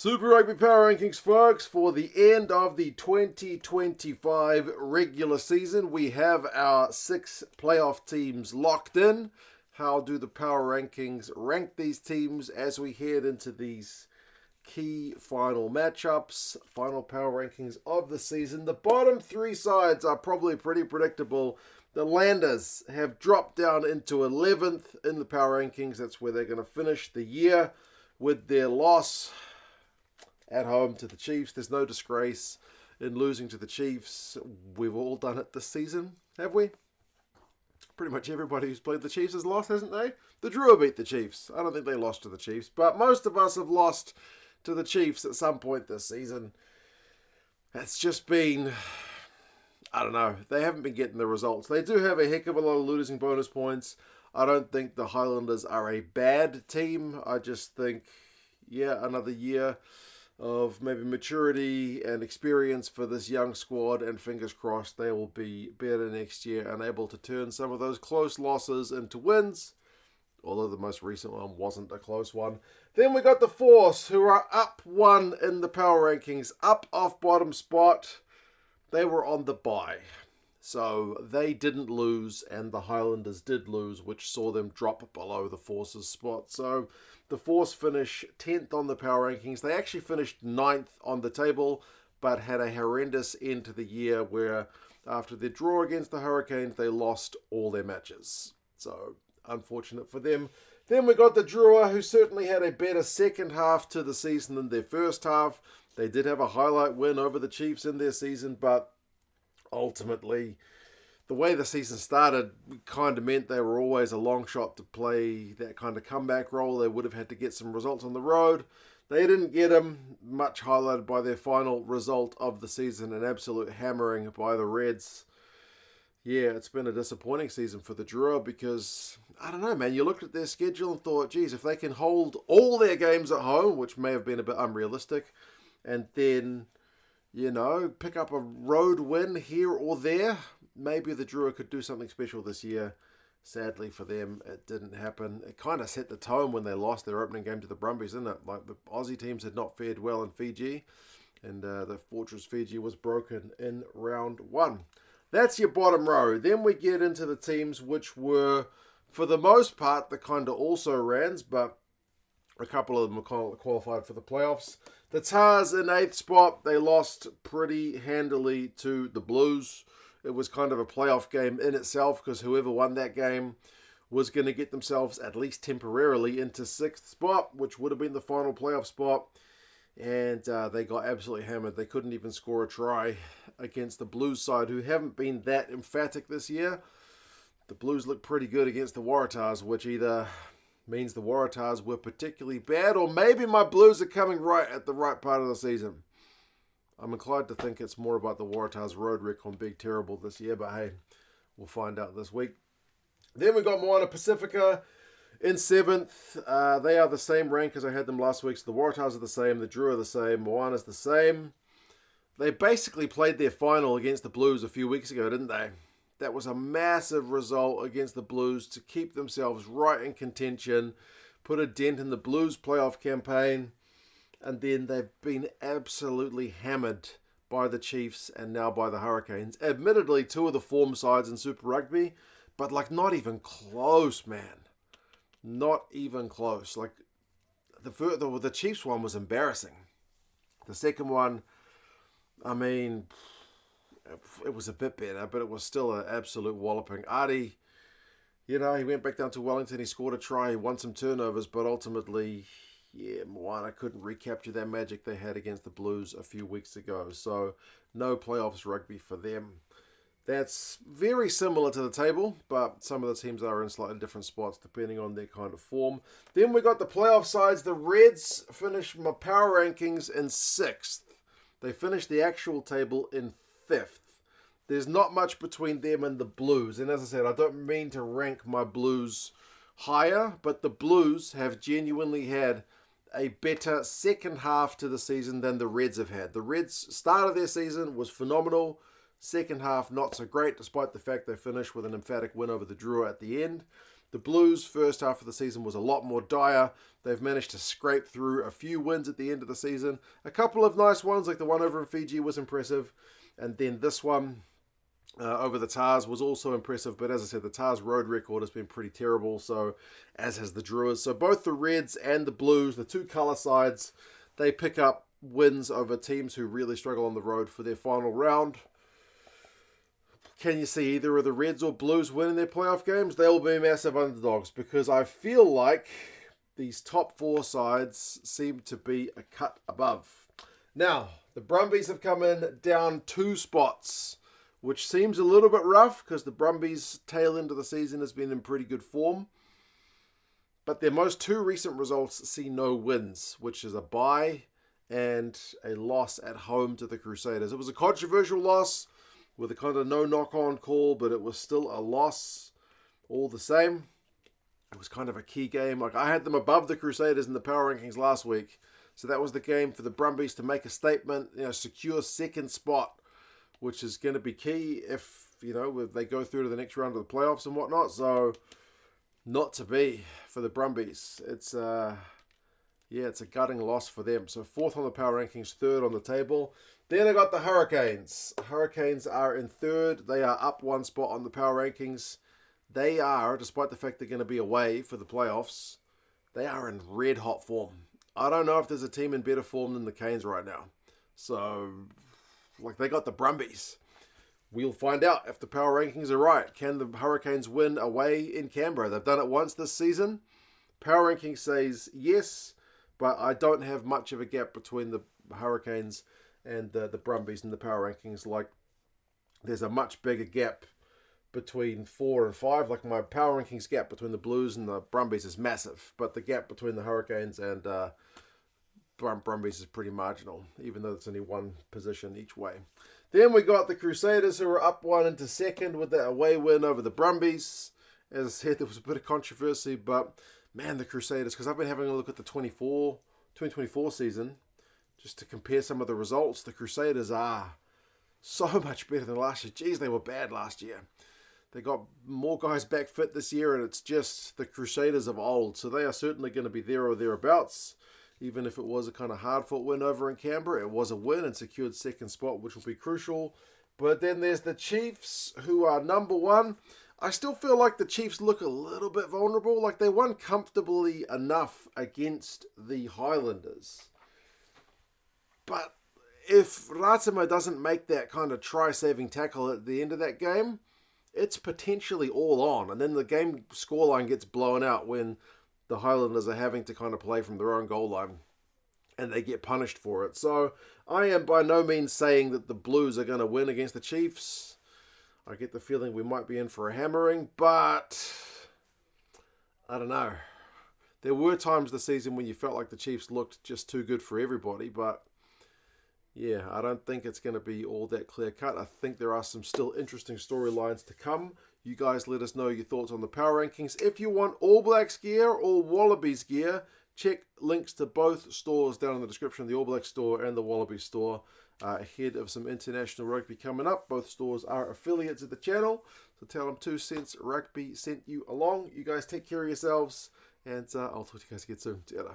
Super Rugby Power Rankings, folks, for the end of the 2025 regular season. We have our 6 playoff teams locked in. How do the Power Rankings rank these teams as we head into these key final matchups, final Power Rankings of the season? The bottom 3 sides are probably pretty predictable. The Highlanders have dropped down into 11th in the Power Rankings. That's where they're going to finish the year with their loss at home to the Chiefs. There's no disgrace in losing to the Chiefs. We've all done it this season, have we? Pretty much everybody who's played the Chiefs has lost, hasn't they? The Drua beat the Chiefs. I don't think they lost to the Chiefs, but most of us have lost to the Chiefs at some point this season. It's just been, I don't know, they haven't been getting the results. They do have a heck of a lot of losing bonus points. I don't think the Highlanders are a bad team. I just think, another year of maybe maturity and experience for this young squad, and fingers crossed they will be better next year and able to turn some of those close losses into wins, although the most recent one wasn't a close one. Then we got the Force, who are up 1 in the Power Rankings, up off bottom spot. They were on the bye, so they didn't lose, and the Highlanders did lose, which saw them drop below the Force's spot. So the Force finish 10th on the Power Rankings. They actually finished 9th on the table, but had a horrendous end to the year where after their draw against the Hurricanes, they lost all their matches. So unfortunate for them. Then we got the Drua, who certainly had a better second half to the season than their first half. They did have a highlight win over the Chiefs in their season, but ultimately, the way the season started kind of meant they were always a long shot to play that kind of comeback role. They would have had to get some results on the road. They didn't get them, much highlighted by their final result of the season, an absolute hammering by the Reds. Yeah, it's been a disappointing season for the Drua because, I don't know, man, you looked at their schedule and thought, geez, if they can hold all their games at home, which may have been a bit unrealistic, and then, pick up a road win here or there, maybe the Drua could do something special this year. Sadly for them, it didn't happen. It kind of set the tone when they lost their opening game to the Brumbies, didn't it? Like, the Aussie teams had not fared well in Fiji, and the Fortress Fiji was broken in round 1. That's your bottom row. Then we get into the teams which were, for the most part, the kind of also-rans, but a couple of them qualified for the playoffs. The Tars in 8th spot, they lost pretty handily to the Blues. It was kind of a playoff game in itself because whoever won that game was going to get themselves at least temporarily into 6th spot, which would have been the final playoff spot. And they got absolutely hammered. They couldn't even score a try against the Blues side, who haven't been that emphatic this year. The Blues look pretty good against the Waratahs, which either means the Waratahs were particularly bad, or maybe my Blues are coming right at the right part of the season. I'm inclined to think it's more about the Waratahs' road record being terrible this year, but hey, we'll find out this week. Then we got Moana Pacifica in 7th. They are the same rank as I had them last week, so the Waratahs are the same, the Drua are the same, Moana's the same. They basically played their final against the Blues a few weeks ago, didn't they? That was a massive result against the Blues to keep themselves right in contention, put a dent in the Blues playoff campaign, and then they've been absolutely hammered by the Chiefs and now by the Hurricanes. Admittedly, 2 of the form sides in Super Rugby, but not even close, man. Not even close. The Chiefs one was embarrassing. The second one, I mean, it was a bit better, but it was still an absolute walloping. Artie, he went back down to Wellington, he scored a try, he won some turnovers, but ultimately, Moana couldn't recapture that magic they had against the Blues a few weeks ago. So, no playoffs rugby for them. That's very similar to the table, but some of the teams are in slightly different spots depending on their kind of form. Then we got the playoff sides. The Reds finished my power rankings in 6th. They finished the actual table in 5th. There's not much between them and the Blues. And as I said, I don't mean to rank my Blues higher, but the Blues have genuinely had a better second half to the season than the Reds have had. The Reds' start of their season was phenomenal. Second half, not so great, despite the fact they finished with an emphatic win over the Drua at the end. The Blues' first half of the season was a lot more dire. They've managed to scrape through a few wins at the end of the season. A couple of nice ones, like the one over in Fiji was impressive. And then this one over the Tars was also impressive. But as I said, the Tars road record has been pretty terrible, so as has the Druas. So both the Reds and the Blues, the two colour sides, they pick up wins over teams who really struggle on the road for their final round. Can you see either of the Reds or Blues winning their playoff games? They'll be massive underdogs because I feel like these top four sides seem to be a cut above. Now, the Brumbies have come in down 2 spots, which seems a little bit rough because the Brumbies' tail end of the season has been in pretty good form. But their most 2 recent results see no wins, which is a bye and a loss at home to the Crusaders. It was a controversial loss with a kind of no knock-on call, but it was still a loss all the same. It was kind of a key game. Like, I had them above the Crusaders in the power rankings last week, so that was the game for the Brumbies to make a statement, secure second spot, which is going to be key if, if they go through to the next round of the playoffs and whatnot. So, not to be for the Brumbies. It's a gutting loss for them. So 4th on the power rankings, 3rd on the table. Then I got the Hurricanes. Hurricanes are in 3rd. They are up 1 spot on the power rankings. They are, despite the fact they're going to be away for the playoffs, they are in red hot form. I don't know if there's a team in better form than the Canes right now. So, they got the Brumbies. We'll find out if the power rankings are right. Can the Hurricanes win away in Canberra? They've done it once this season. Power rankings says yes, but I don't have much of a gap between the Hurricanes and the Brumbies in the power rankings. Like, there's a much bigger gap between 4 and 5. Like, my power rankings gap between the Blues and the Brumbies is massive, but the gap between the Hurricanes and Brumbies is pretty marginal, even though it's only 1 position each way. Then we got the Crusaders, who are up 1 into 2nd with that away win over the Brumbies. As I said, there was a bit of controversy, but man, the Crusaders, because I've been having a look at the 2024 season, just to compare some of the results. The Crusaders are so much better than last year. Geez, they were bad last year. They got more guys back fit this year, and it's just the Crusaders of old. So they are certainly going to be there or thereabouts. Even if it was a kind of hard-fought win over in Canberra, it was a win and secured 2nd spot, which will be crucial. But then there's the Chiefs, who are number 1. I still feel like the Chiefs look a little bit vulnerable. Like, they won comfortably enough against the Highlanders. But if Ratima doesn't make that kind of try-saving tackle at the end of that game, it's potentially all on. And then the game scoreline gets blown out when the Highlanders are having to kind of play from their own goal line, and they get punished for it. So I am by no means saying that the Blues are going to win against the Chiefs. I get the feeling we might be in for a hammering, but I don't know. There were times this season when you felt like the Chiefs looked just too good for everybody, but yeah, I don't think it's going to be all that clear-cut. I think there are some still interesting storylines to come. You guys let us know your thoughts on the power rankings. If you want All Blacks gear or Wallabies gear, check links to both stores down in the description, the All Blacks store and the Wallabies store, ahead of some international rugby coming up. Both stores are affiliates of the channel, so tell them 2 Cents Rugby sent you along. You guys take care of yourselves, and I'll talk to you guys again soon. See you later.